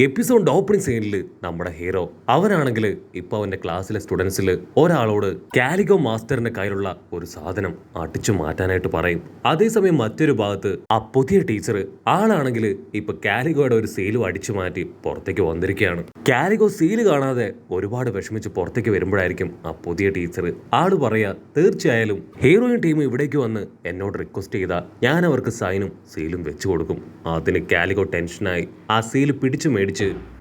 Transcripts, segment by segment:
Episode opening സീനിൽ നമ്മുടെ hero അവനാണെങ്കിൽ ഇപ്പൊ അവന്റെ ക്ലാസ്സിലെ സ്റ്റുഡൻസിൽ ഒരാളോട് കാലിഗോ മാസ്റ്ററിന്റെ കയ്യിലുള്ള ഒരു സാധനം അടിച്ചു മാറ്റാനായിട്ട് പറയും. അതേസമയം മറ്റൊരു ഭാഗത്ത് ആ പുതിയ ടീച്ചർ ആളാണെങ്കിൽ ഇപ്പൊ കാലിഗോയുടെ ഒരു സീലും അടിച്ചു മാറ്റി പുറത്തേക്ക് വന്നിരിക്കുകയാണ്. കാലിഗോ സീല് കാണാതെ ഒരുപാട് വിഷമിച്ച് പുറത്തേക്ക് വരുമ്പോഴായിരിക്കും ആ പുതിയ ടീച്ചർ ആള് പറയാ, തീർച്ചയായാലും ഹീറോയിൻ ടീം ഇവിടേക്ക് വന്ന് എന്നോട് റിക്വസ്റ്റ് ചെയ്താൽ ഞാൻ അവർക്ക് സൈനും സീലും വെച്ചു കൊടുക്കും. അതിന് കാലിഗോ ടെൻഷനായി ആ സീല് പിടിച്ചു മേടിച്ച്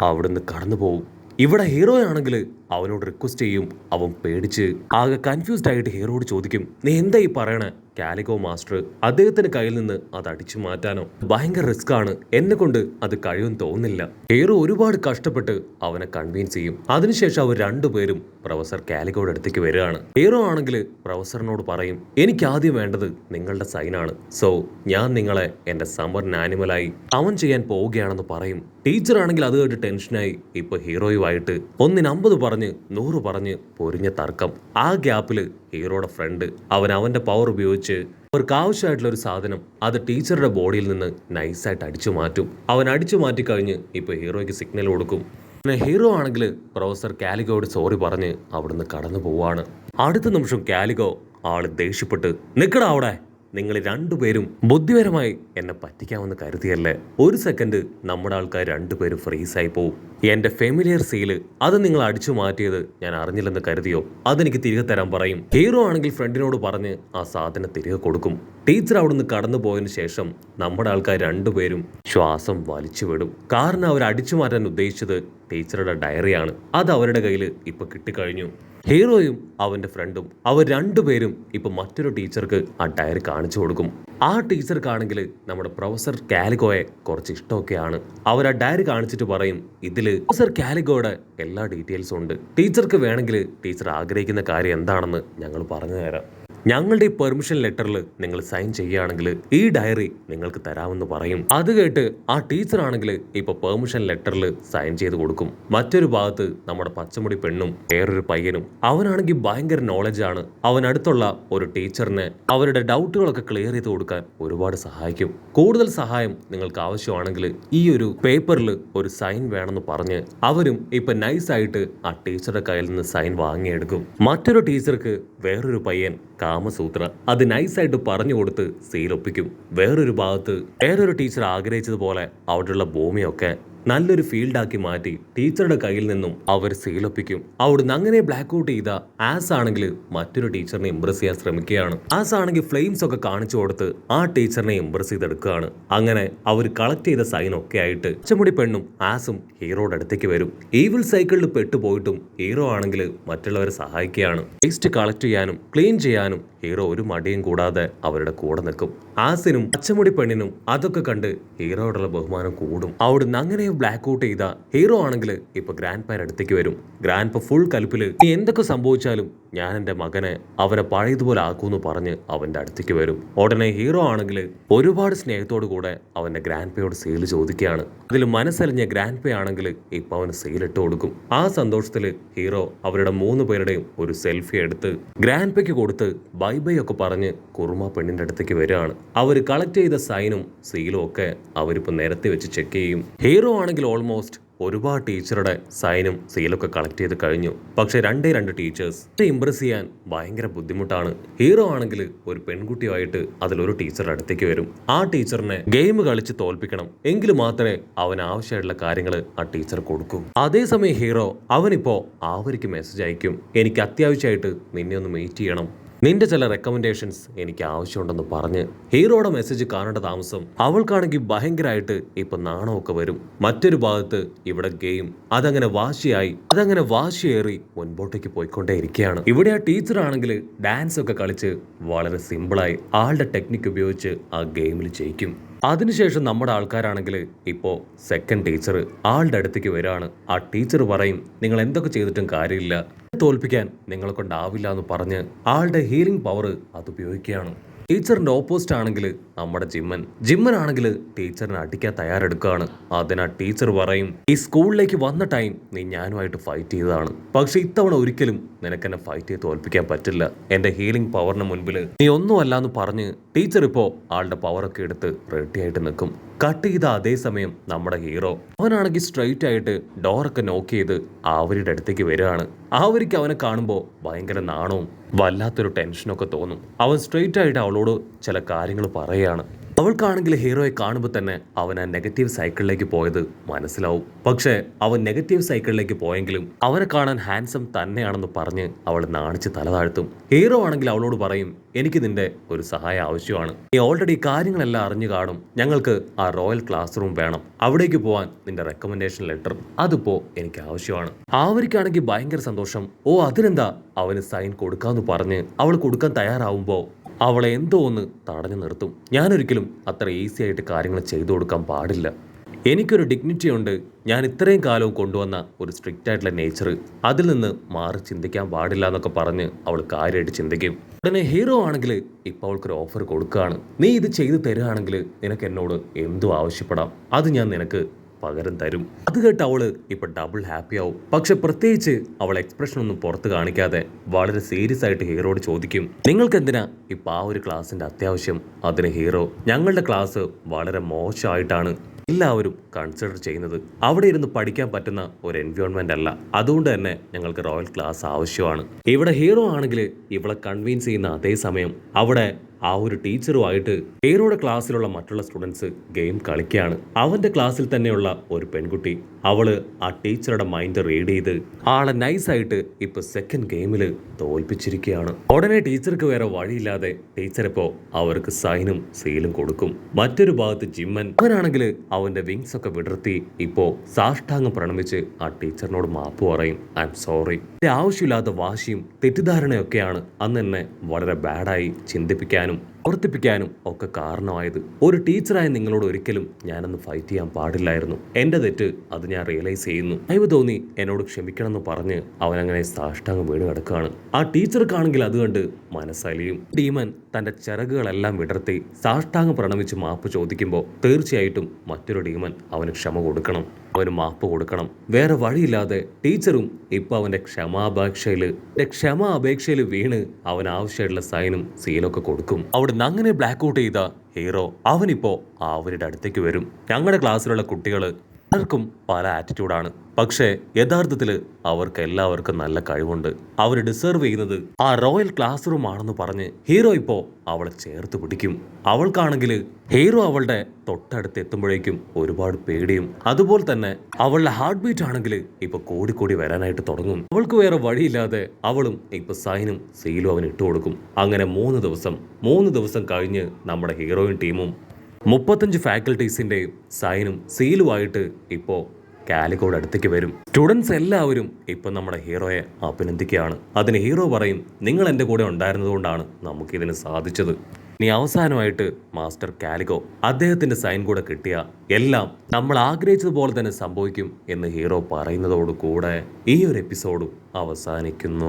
അവിടുന്ന് കടന്നു പോകും. ഇവിടെ ഹീറോ ആണെങ്കിൽ അവനോട് റിക്വസ്റ്റ് ചെയ്യും. അവൻ പേടിച്ച് ആകെ കൺഫ്യൂസ്ഡ് ആയിട്ട് ഹീറോയോട് ചോദിക്കും, നീ എന്താ ഈ പറയണേ? കാലിഗോ മാസ്റ്റർ അദ്ദേഹത്തിന്റെ കയ്യിൽ നിന്ന് അത് അടിച്ചു മാറ്റാനോ? ഭയങ്കര റിസ്ക് ആണ്, എന്നെ കൊണ്ട് അത് കഴിയുമെന്ന് തോന്നുന്നില്ല. ഹീറോ ഒരുപാട് കഷ്ടപ്പെട്ട് അവനെ കൺവിൻസ് ചെയ്യും. അതിനുശേഷം അവർ രണ്ടുപേരും പ്രൊഫസർ കാലിഗോയുടെ അടുത്തേക്ക് വരികയാണ്. ഹീറോ ആണെങ്കിൽ പ്രൊഫസറിനോട് പറയും, എനിക്ക് ആദ്യം വേണ്ടത് നിങ്ങളുടെ സൈനാണ്. സോ ഞാൻ നിങ്ങളെ എന്റെ സമ്മർ ആനിമലായി അവൻ ചെയ്യാൻ പോവുകയാണെന്ന് പറയും. ടീച്ചർ ആണെങ്കിൽ അത് കേട്ട് ടെൻഷനായി ഇപ്പൊ ഹീറോയുമായിട്ട് 150 പറഞ്ഞ് 100 പറഞ്ഞ് പൊരിഞ്ഞ തർക്കം. ആ ഗ്യാപ്പില് ഹീറോയുടെ ഫ്രണ്ട് അവന്റെ പവർ ഉപയോഗിച്ച് അവർക്ക് ആവശ്യമായിട്ടുള്ള ഒരു സാധനം അത് ടീച്ചറുടെ ബോഡിയിൽ നിന്ന് നൈസായിട്ട് അടിച്ചു മാറ്റും. അവൻ അടിച്ചു മാറ്റി കഴിഞ്ഞ് ഇപ്പൊ ഹീറോയ്ക്ക് സിഗ്നൽ കൊടുക്കും. പിന്നെ ഹീറോ ആണെങ്കിൽ പ്രൊഫസർ കാലിഗോയോട് സോറി പറഞ്ഞ് അവിടുന്ന് കടന്നു പോവാണ്. അടുത്ത നിമിഷം കാലിഗോ ആള് ദേഷ്യപ്പെട്ട്, നിക്കടാ അവിടെ, നിങ്ങൾ രണ്ടുപേരും ബുദ്ധിപരമായി എന്നെ പറ്റിക്കാമെന്ന് കരുതിയല്ലേ? ഒരു സെക്കൻഡ് നമ്മുടെ ആൾക്കാർ രണ്ടുപേരും ഫ്രീസായി പോവും. എന്റെ ഫെമിലിയർ സീല് അത് നിങ്ങൾ അടിച്ചു മാറ്റിയത് ഞാൻ അറിഞ്ഞില്ലെന്ന് കരുതിയോ? അതെനിക്ക് തിരികെ തരാൻ പറയും. ഹീറോ ആണെങ്കിൽ ഫ്രണ്ടിനോട് പറഞ്ഞ് ആ സാധനം തിരികെ കൊടുക്കും. ടീച്ചർ അവിടുന്ന് കടന്നു പോയതിനു ശേഷം നമ്മുടെ ആൾക്കാർ രണ്ടുപേരും ശ്വാസം വലിച്ചു വിടും. കാരണം അവർ അടിച്ചു മാറ്റാൻ ഉദ്ദേശിച്ചത് ടീച്ചറുടെ ഡയറിയാണ്. അത് അവരുടെ കയ്യിൽ ഇപ്പൊ കിട്ടിക്കഴിഞ്ഞു. ഹീറോയും അവന്റെ ഫ്രണ്ടും അവർ രണ്ടുപേരും ഇപ്പൊ മറ്റൊരു ടീച്ചർക്ക് ആ ഡയറി കാണിച്ചു കൊടുക്കും. ആ ടീച്ചർക്കാണെങ്കിൽ നമ്മുടെ പ്രൊഫസർ കാലിഗോയെ കുറച്ച് ഇഷ്ടമൊക്കെയാണ്. അവർ ആ ഡയറി കാണിച്ചിട്ട് പറയും, ഇതില് പ്രൊഫസർ കാലിഗോയുടെ എല്ലാ ഡീറ്റെയിൽസും ഉണ്ട്. ടീച്ചർക്ക് വേണമെങ്കിൽ ടീച്ചർ ആഗ്രഹിക്കുന്ന കാര്യം എന്താണെന്ന് ഞങ്ങൾ പറഞ്ഞു തരാം. ഞങ്ങളുടെ ഈ പെർമിഷൻ ലെറ്ററിൽ നിങ്ങൾ സൈൻ ചെയ്യുകയാണെങ്കിൽ ഈ ഡയറി നിങ്ങൾക്ക് തരാമെന്ന് പറയും. അത് കേട്ട് ആ ടീച്ചർ ആണെങ്കിൽ ഇപ്പൊ പെർമിഷൻ ലെറ്ററിൽ സൈൻ ചെയ്ത് കൊടുക്കും. മറ്റൊരു ഭാഗത്ത് നമ്മുടെ പച്ചമുടി പെണ്ണും വേറൊരു പയ്യനും അവനാണെങ്കിൽ ഭയങ്കര നോളജാണ്. അവൻ അടുത്തുള്ള ഒരു ടീച്ചറിനെ അവരുടെ ഡൗട്ടുകളൊക്കെ ക്ലിയർ ചെയ്ത് കൊടുക്കാൻ ഒരുപാട് സഹായിക്കും. കൂടുതൽ സഹായം നിങ്ങൾക്ക് ആവശ്യമാണെങ്കിൽ ഈ ഒരു പേപ്പറിൽ ഒരു സൈൻ വേണമെന്ന് പറഞ്ഞ് അവരും ഇപ്പൊ നൈസായിട്ട് ആ ടീച്ചറുടെ കയ്യിൽ നിന്ന് സൈൻ വാങ്ങിയെടുക്കും. മറ്റൊരു ടീച്ചർക്ക് വേറൊരു പയ്യൻ കാമസൂത്ര അത് നൈസായിട്ട് പറഞ്ഞു കൊടുത്ത് സീലൊപ്പിക്കും. വേറൊരു ഭാഗത്ത് വേറൊരു ടീച്ചർ ആഗ്രഹിച്ചതുപോലെ അവിടെയുള്ള ഭൂമിയൊക്കെ നല്ലൊരു ഫീൽഡാക്കി മാറ്റി ടീച്ചറുടെ കയ്യിൽ നിന്നും അവർ സീലൊപ്പിക്കും. അവിടുന്ന് അങ്ങനെ ബ്ലാക്ക് ഔട്ട് ചെയ്ത ആസ് ആണെങ്കിൽ മറ്റൊരു ടീച്ചറിനെ ഇംപ്രസ് ചെയ്യാൻ ശ്രമിക്കുകയാണ്. ആസ് ആണെങ്കിൽ ഫ്ലെയിംസ് ഒക്കെ കാണിച്ചു കൊടുത്ത് ആ ടീച്ചറിനെ ഇംപ്രസ് ചെയ്തെടുക്കുകയാണ്. അങ്ങനെ അവർ കളക്ട് ചെയ്ത സൈൻ ഒക്കെ ആയിട്ട് പച്ചമുടി പെണ്ണും ആസും ഹീറോയുടെ അടുത്തേക്ക് വരും. ഈവിൾ സൈക്കിളിൽ പെട്ടുപോയിട്ടും ഹീറോ ആണെങ്കിൽ മറ്റുള്ളവരെ സഹായിക്കുകയാണ്. വേസ്റ്റ് കളക്ട് ചെയ്യാനും ക്ലീൻ ചെയ്യാനും ഹീറോ ഒരു മടിയും കൂടാതെ അവരുടെ കൂടെ നിൽക്കും. ആസിനും പച്ചമുടി പെണ്ണിനും അതൊക്കെ കണ്ട് ഹീറോയോടുള്ള ബഹുമാനം കൂടും. അവിടുന്ന് അങ്ങനെ ബ്ലാക്ക് ഔട്ട് ചെയ്ത ഹീറോ ആണെങ്കിൽ ഇപ്പൊ ഗ്രാൻഡ് പാൻ അടുത്തേക്ക് വരും. ഗ്രാൻഡ് പ ഫുൾ കലിപ്പില് നീ എന്തൊക്കെ സംഭവിച്ചാലും ഞാൻ എന്റെ മകനെ അവനെ പഴയതുപോലെ ആക്കൂന്ന് പറഞ്ഞ് അവന്റെ അടുത്തേക്ക് വരും. ഉടനെ ഹീറോ ആണെങ്കിൽ ഒരുപാട് സ്നേഹത്തോടു കൂടെ അവന്റെ ഗ്രാൻഡ് പയോട് സെയിൽ ചോദിക്കുകയാണ്. അതിൽ മനസ്സറിഞ്ഞ ഗ്രാൻഡ് പേ ആണെങ്കിൽ ഇപ്പൊ അവന് സെയിലിട്ട് കൊടുക്കും. ആ സന്തോഷത്തില് ഹീറോ അവരുടെ 3 പേരുടെയും ഒരു സെൽഫി എടുത്ത് ഗ്രാൻഡ് പേക്ക് കൊടുത്ത് ബൈ ബൈ ഒക്കെ പറഞ്ഞ് കുറുമ പെണ്ണിന്റെ അടുത്തേക്ക് വരികയാണ്. അവർ കളക്ട് ചെയ്ത സൈനും സീലും ഒക്കെ അവരിപ്പോ നിരത്തി വെച്ച് ചെക്ക് ചെയ്യും. ഹീറോ ആണെങ്കിൽ ഓൾമോസ്റ്റ് ഒരുപാട് ടീച്ചറുടെ സൈനും സീലൊക്കെ കളക്ട് ചെയ്ത് കഴിഞ്ഞു. പക്ഷെ 2 ടീച്ചേഴ്സ് ഇംപ്രസ് ചെയ്യാൻ ഭയങ്കര ബുദ്ധിമുട്ടാണ്. ഹീറോ ആണെങ്കിൽ ഒരു പെൺകുട്ടിയുമായിട്ട് അതിലൊരു ടീച്ചറുടെ അടുത്തേക്ക് വരും. ആ ടീച്ചറിനെ ഗെയിം കളിച്ച് തോൽപ്പിക്കണം, എങ്കിൽ മാത്രമേ അവന് ആവശ്യമായിട്ടുള്ള കാര്യങ്ങൾ ആ ടീച്ചർ കൊടുക്കൂ. അതേസമയം ഹീറോ അവനിപ്പോ ആവരിക്ക് മെസ്സേജ് അയക്കും, എനിക്ക് അത്യാവശ്യമായിട്ട് നിന്നെ ഒന്ന് മീറ്റ് ചെയ്യണം, നിന്റെ ചില റെക്കമെൻഡേഷൻസ് എനിക്ക് ആവശ്യമുണ്ടെന്ന് പറഞ്ഞ് ഹീറോയുടെ മെസ്സേജ് കാണേണ്ട താമസം അവൾക്കാണെങ്കിൽ ഭയങ്കരമായിട്ട് ഇപ്പൊ നാണമൊക്കെ വരും. മറ്റൊരു ഭാഗത്ത് ഇവിടെ ഗെയിം അതങ്ങനെ വാശിയേറി മുൻപോട്ടേക്ക് പോയിക്കൊണ്ടേ ഇരിക്കുകയാണ്. ഇവിടെ ആ ടീച്ചർ ആണെങ്കിൽ ഡാൻസ് ഒക്കെ കളിച്ച് വളരെ സിമ്പിളായി ആളുടെ ടെക്നിക്ക് ഉപയോഗിച്ച് ആ ഗെയിമിൽ ജയിക്കും. അതിനുശേഷം നമ്മുടെ ആൾക്കാരാണെങ്കിൽ ഇപ്പോൾ സെക്കൻഡ് ടീച്ചർ ആളുടെ അടുത്തേക്ക് വരികയാണ്. ആ ടീച്ചർ പറയും, നിങ്ങൾ എന്തൊക്കെ ചെയ്തിട്ടും കാര്യമില്ല, തോൽപ്പിക്കാൻ നിങ്ങളെ കൊണ്ടാവില്ല എന്ന് പറഞ്ഞ് ആളുടെ ഹീലിംഗ് പവർ അത് ഉപയോഗിക്കുകയാണ്. ടീച്ചറിന്റെ ഓപ്പോസിറ്റ് ആണെങ്കിൽ നമ്മുടെ ജിമ്മനാണെങ്കിൽ ടീച്ചറിനെ അടിക്കാൻ തയ്യാറെടുക്കുകയാണ്. അതിനാ ടീച്ചർ പറയും, ഈ സ്കൂളിലേക്ക് വന്ന ടൈം നീ ഞാനുമായിട്ട് ഫൈറ്റ് ചെയ്തതാണ്, പക്ഷെ ഇത്തവണ ഒരിക്കലും നിനക്കെന്നെ ഫൈറ്റ് ചെയ്ത് തോൽപ്പിക്കാൻ പറ്റില്ല. എന്റെ ഹീലിംഗ് പവറിന് മുൻപിൽ നീ ഒന്നുമല്ല എന്ന് പറഞ്ഞ് ടീച്ചർ ഇപ്പോ ആളുടെ പവറൊക്കെ എടുത്ത് റെഡി ആയിട്ട് നിൽക്കും. കട്ട് ചെയ്ത അതേ സമയം നമ്മുടെ ഹീറോ അവനാണെങ്കിൽ സ്ട്രെയിറ്റ് ആയിട്ട് ഡോറൊക്കെ നോക്ക് ചെയ്ത് ആവരിയുടെ അടുത്തേക്ക് വരികയാണ്. ആവരിക്ക് അവനെ കാണുമ്പോൾ ഭയങ്കര നാണവും വല്ലാത്തൊരു ടെൻഷനൊക്കെ തോന്നും. അവൻ സ്ട്രെയിറ്റ് ആയിട്ട് അവളോട് ചില കാര്യങ്ങൾ പറയുകയാണ്. അവൾക്കാണെങ്കിൽ ഹീറോയെ കാണുമ്പോൾ തന്നെ അവൻ ആ നെഗറ്റീവ് സൈക്കിളിലേക്ക് പോയത് മനസ്സിലാവും. പക്ഷേ അവൻ നെഗറ്റീവ് സൈക്കിളിലേക്ക് പോയെങ്കിലും അവനെ കാണാൻ ഹാൻസം തന്നെയാണെന്ന് പറഞ്ഞ് അവൾ നാണിച്ച് തല താഴ്ത്തും. ഹീറോ ആണെങ്കിൽ അവളോട് പറയും, എനിക്ക് നിന്റെ ഒരു സഹായം ആവശ്യമാണ്. നീ ഓൾറെഡി കാര്യങ്ങളെല്ലാം അറിഞ്ഞു കാണും. ഞങ്ങൾക്ക് ആ റോയൽ ക്ലാസ് റൂം വേണം. അവിടേക്ക് പോവാൻ നിന്റെ റെക്കമെൻഡേഷൻ ലെറ്റർ അതിപ്പോ എനിക്ക് ആവശ്യമാണ്. ആവരിക്കാണെങ്കിൽ ഭയങ്കര സന്തോഷം. ഓ അതിനെന്താ, അവന് സൈൻ കൊടുക്കാന്ന് പറഞ്ഞ് അവൾ കൊടുക്കാൻ തയ്യാറാവുമ്പോൾ അവളെ എന്തോ ഒന്ന് തടഞ്ഞു നിർത്തും. ഞാനൊരിക്കലും അത്ര ഈസി ആയിട്ട് കാര്യങ്ങൾ ചെയ്തു കൊടുക്കാൻ പാടില്ല. എനിക്കൊരു ഡിഗ്നിറ്റി ഉണ്ട്. ഞാൻ ഇത്രയും കാലവും കൊണ്ടുവന്ന ഒരു സ്ട്രിക്റ്റ് ആയിട്ടുള്ള നേച്ചർ, അതിൽ നിന്ന് മാറി ചിന്തിക്കാൻ പാടില്ല എന്നൊക്കെ പറഞ്ഞ് അവൾ കാര്യമായിട്ട് ചിന്തിക്കും. ഉടനെ ഹീറോ ആണെങ്കിൽ ഇപ്പൊ അവൾക്കൊരു ഓഫർ കൊടുക്കുകയാണ്. നീ ഇത് ചെയ്തു തരുകയാണെങ്കിൽ നിനക്ക് എന്നോട് എന്തും ആവശ്യപ്പെടാം, അത് ഞാൻ നിനക്ക് പകരം തരും. അത് കേട്ട് അവള് ഇപ്പൊ ഡബിൾ ഹാപ്പി ആവും. പക്ഷെ പ്രത്യേകിച്ച് അവൾ എക്സ്പ്രഷൻ ഒന്നും പുറത്ത് കാണിക്കാതെ വളരെ സീരിയസ് ആയിട്ട് ഹീറോയോട് ചോദിക്കും, നിങ്ങൾക്ക് എന്തിനാ ഇപ്പൊ ആ ഒരു ക്ലാസിന്റെ അത്യാവശ്യം? അതിന് ഹീറോ, ഞങ്ങളുടെ ക്ലാസ് വളരെ മോശമായിട്ടാണ് എല്ലാവരും കൺസിഡർ ചെയ്യുന്നത്. അവിടെ ഇരുന്ന് പഠിക്കാൻ പറ്റുന്ന ഒരു എൻവയോൺമെന്റ് അല്ല. അതുകൊണ്ട് തന്നെ ഞങ്ങൾക്ക് റോയൽ ക്ലാസ് ആവശ്യമാണ്. ഇവിടെ ഹീറോ ആണെങ്കിൽ ഇവളെ കൺവിൻസ് ചെയ്യുന്ന അതേ സമയം അവിടെ ആ ഒരു ടീച്ചറുമായിട്ട് ഹീറോയുടെ ക്ലാസ്സിലുള്ള മറ്റുള്ള സ്റ്റുഡൻസ് ഗെയിം കളിക്കുകയാണ്. അവന്റെ ക്ലാസ്സിൽ തന്നെയുള്ള ഒരു പെൺകുട്ടി അവള് ആ ടീച്ചറുടെ മൈൻഡ് റീഡ് ചെയ്ത് ആളെ നൈസായിട്ട് ഇപ്പൊ സെക്കൻഡ് ഗെയിമിൽ തോൽപ്പിച്ചിരിക്കുകയാണ്. ഉടനെ ടീച്ചർക്ക് വേറെ വഴിയില്ലാതെ ടീച്ചർ ഇപ്പോ അവർക്ക് സൈനും സീലും കൊടുക്കും. മറ്റൊരു ഭാഗത്ത് ജിമ്മൻ അവനാണെങ്കിൽ അവന്റെ വിങ്സ് ഒക്കെ വിടർത്തി ഇപ്പോ സാഷ്ടാംഗം പ്രണമിച്ച് ആ ടീച്ചറിനോട് മാപ്പ് പറയും. I am sorry. ആവശ്യമില്ലാത്ത വാശിയും തെറ്റിദ്ധാരണയൊക്കെയാണ് അന്ന് എന്നെ വളരെ ബാഡായി ചിന്തിപ്പിക്കാനും പ്രവർത്തിപ്പിക്കാനും ഒക്കെ കാരണമായത്. ഒരു ടീച്ചറായ നിങ്ങളോട് ഒരിക്കലും ഞാനൊന്ന് ഫൈറ്റ് ചെയ്യാൻ പാടില്ലായിരുന്നു. എന്റെ തെറ്റ് അത് ഞാൻ റിയലൈസ് ചെയ്യുന്നു. അയവ് തോന്നി എന്നോട് ക്ഷമിക്കണം എന്ന് പറഞ്ഞ് അവനങ്ങനെ സാഷ്ടാംഗം വീണ് കിടക്കുകയാണ്. ആ ടീച്ചർക്കാണെങ്കിൽ അത് കണ്ട് മനസ്സലിയും. ഡീമൻ തന്റെ ചിറകുകളെല്ലാം വിടർത്തി സാഷ്ടാംഗം പ്രണമിച്ച് മാപ്പ് ചോദിക്കുമ്പോൾ തീർച്ചയായിട്ടും മറ്റൊരു ഡീമൻ അവന് ക്ഷമ കൊടുക്കണം, അവന് മാപ്പ് കൊടുക്കണം. വേറെ വഴിയില്ലാതെ ടീച്ചറും ഇപ്പൊ അവന്റെ ക്ഷമാ അപേക്ഷയിൽ വീണ് അവൻ ആവശ്യമായിട്ടുള്ള സൈനും സീലൊക്കെ കൊടുക്കും. അവിടെ നിന്ന് അങ്ങനെ ബ്ലാക്ക് ഔട്ട് ചെയ്ത ഹീറോ അവനിപ്പോ അവരുടെ അടുത്തേക്ക് വരും. ഞങ്ങളുടെ ക്ലാസ്സിലുള്ള കുട്ടികള് പലർക്കും പല ആറ്റിറ്റ്യൂഡാണ്. പക്ഷേ യഥാർത്ഥത്തിൽ അവർക്ക് എല്ലാവർക്കും നല്ല കഴിവുണ്ട്. അവർ ഡിസേർവ് ചെയ്യുന്നത് ആ റോയൽ ക്ലാസ് റൂം ആണെന്ന് പറഞ്ഞ് ഹീറോ ഇപ്പോ അവളെ ചേർത്ത് പിടിക്കും. അവൾക്കാണെങ്കിൽ ഹീറോ അവളുടെ തൊട്ടടുത്ത് എത്തുമ്പോഴേക്കും ഒരുപാട് പേടിയും അതുപോലെ തന്നെ അവളുടെ ഹാർട്ട് ബീറ്റ് ആണെങ്കിൽ ഇപ്പൊ കൂടി വരാനായിട്ട് തുടങ്ങും. അവൾക്ക് വേറെ വഴിയില്ലാതെ അവളും ഇപ്പൊ സൈനും സീലും അവൻ ഇട്ടു കൊടുക്കും. അങ്ങനെ 3 ദിവസം കഴിഞ്ഞ് നമ്മുടെ ഹീറോയും ടീമും 35 ഫാക്കൽറ്റീസിന്റെയും സൈനും സീലുമായിട്ട് ഇപ്പോ കാലിക്കോട് അടുത്തേക്ക് വരും. സ്റ്റുഡൻസ് എല്ലാവരും ഇപ്പൊ നമ്മുടെ ഹീറോയെ അഭിനന്ദിക്കുകയാണ്. അതിന് ഹീറോ പറയും, നിങ്ങൾ എൻ്റെ കൂടെ ഉണ്ടായിരുന്നതുകൊണ്ടാണ് നമുക്കിതിന് സാധിച്ചത്. ഇനി അവസാനമായിട്ട് മാസ്റ്റർ കാലിക്കോ അദ്ദേഹത്തിന്റെ സൈൻ കൂടെ കിട്ടിയ എല്ലാം നമ്മൾ ആഗ്രഹിച്ചതുപോലെ തന്നെ സംഭവിക്കും എന്ന് ഹീറോ പറയുന്നതോടുകൂടെ ഈ ഒരു എപ്പിസോഡും അവസാനിക്കുന്നു.